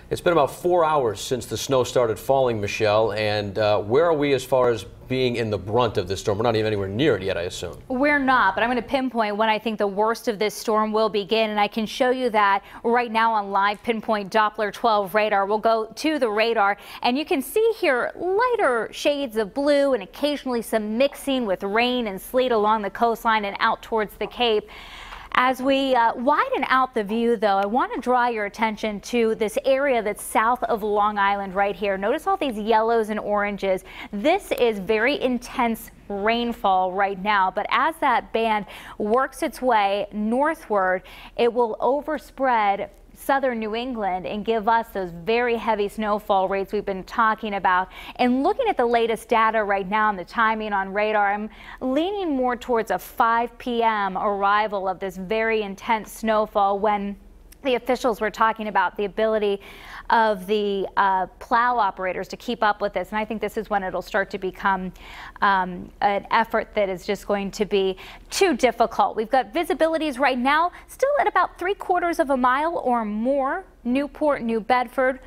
It's been about 4 hours since the snow started falling, Michelle, and where are we as far as being in the brunt of this storm? We're not even anywhere near it yet, I assume. We're not, but I'm going to pinpoint when I think the worst of this storm will begin, and I can show you that right now on live Pinpoint Doppler 12 radar. We'll go to the radar, and you can see here lighter shades of blue and occasionally some mixing with rain and sleet along the coastline and out towards the Cape. As we widen out the view, though, I want to draw your attention to this area that's south of Long Island right here. Notice all these yellows and oranges. This is very intense rainfall right now, but as that band works its way northward, it will overspread southern New England and give us those very heavy snowfall rates we've been talking about. And looking at the latest data right now and the timing on radar, I'm leaning more towards a 5 p.m. arrival of this very intense snowfall, when the officials were talking about the ability of the plow operators to keep up with this. And I think this is when it'll start to become an effort that is just going to be too difficult. We've got visibilities right now still at about 3/4 of a mile or more. Newport, New Bedford,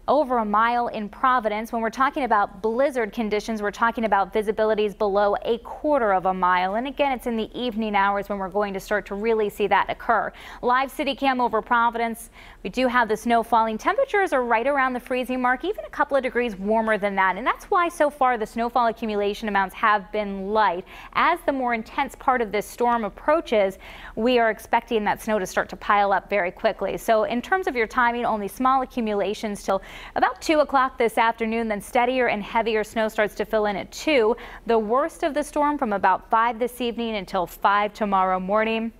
over a mile in Providence. When we're talking about blizzard conditions, we're talking about visibilities below 1/4 of a mile. And again, it's in the evening hours when we're going to start to really see that occur. Live city cam over Providence. We do have the snow falling. Temperatures are right around the freezing mark, even a couple of degrees warmer than that. And that's why so far the snowfall accumulation amounts have been light. As the more intense part of this storm approaches, we are expecting that snow to start to pile up very quickly. So in terms of your timing, only small accumulations till about 2 o'clock this afternoon, then steadier and heavier snow starts to fill in at 2. The worst of the storm from about 5 this evening until 5 tomorrow morning.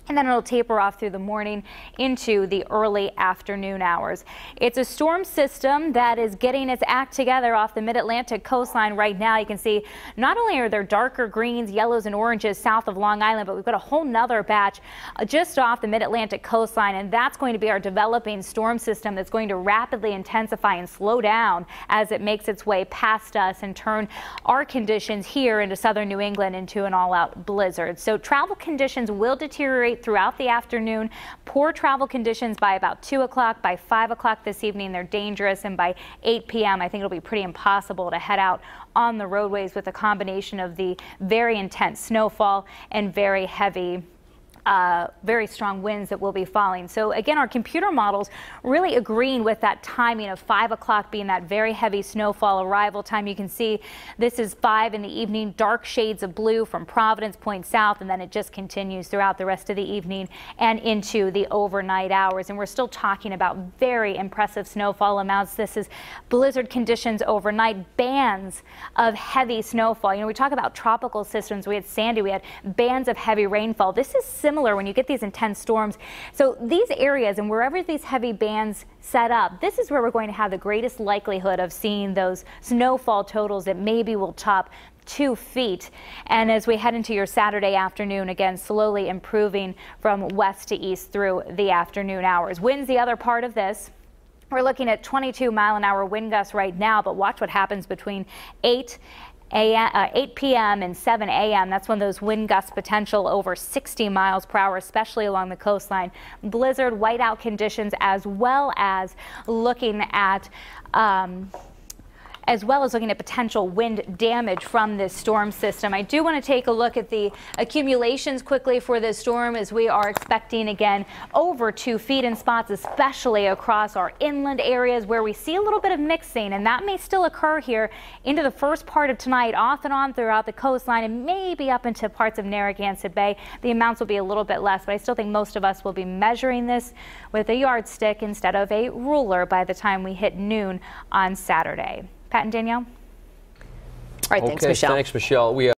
And then it'll taper off through the morning into the early afternoon hours. It's a storm system that is getting its act together off the mid-Atlantic coastline right now. You can see not only are there darker greens, yellows, and oranges south of Long Island, but we've got a whole nother batch just off the mid-Atlantic coastline, and that's going to be our developing storm system that's going to rapidly intensify and slow down as it makes its way past us and turn our conditions here into southern New England into an all-out blizzard. So travel conditions will deteriorate throughout the afternoon. Poor travel conditions by about 2 o'clock. By 5 o'clock this evening, they're dangerous. And by 8 p.m., I think it'll be pretty impossible to head out on the roadways with a combination of the very intense snowfall and very heavy very strong winds that will be falling. So again, our computer models really agreeing with that timing of 5 o'clock being that very heavy snowfall arrival time. You can see this is 5 in the evening, dark shades of blue from Providence Point south, and then it just continues throughout the rest of the evening and into the overnight hours. And we're still talking about very impressive snowfall amounts. This is blizzard conditions overnight, bands of heavy snowfall. You know, we talk about tropical systems. We had Sandy, we had bands of heavy rainfall. This is similar when you get these intense storms. So these areas and wherever these heavy bands set up, this is where we're going to have the greatest likelihood of seeing those snowfall totals that maybe will top 2 feet. And as we head into your Saturday afternoon, again, slowly improving from west to east through the afternoon hours. Winds the other part of this. We're looking at 22-mile-an-hour wind gusts right now, but watch what happens between 8 p.m. and 7 a.m. That's when those wind gusts potential over 60 miles per hour, especially along the coastline. Blizzard, whiteout conditions, as well as looking at potential wind damage from this storm system. I do want to take a look at the accumulations quickly for this storm, as we are expecting again over 2 feet in spots, especially across our inland areas where we see a little bit of mixing, and that may still occur here into the first part of tonight, off and on throughout the coastline and maybe up into parts of Narragansett Bay. The amounts will be a little bit less, but I still think most of us will be measuring this with a yardstick instead of a ruler by the time we hit noon on Saturday. Pat and Danielle. All right, thanks, Michelle. Thanks, Michelle.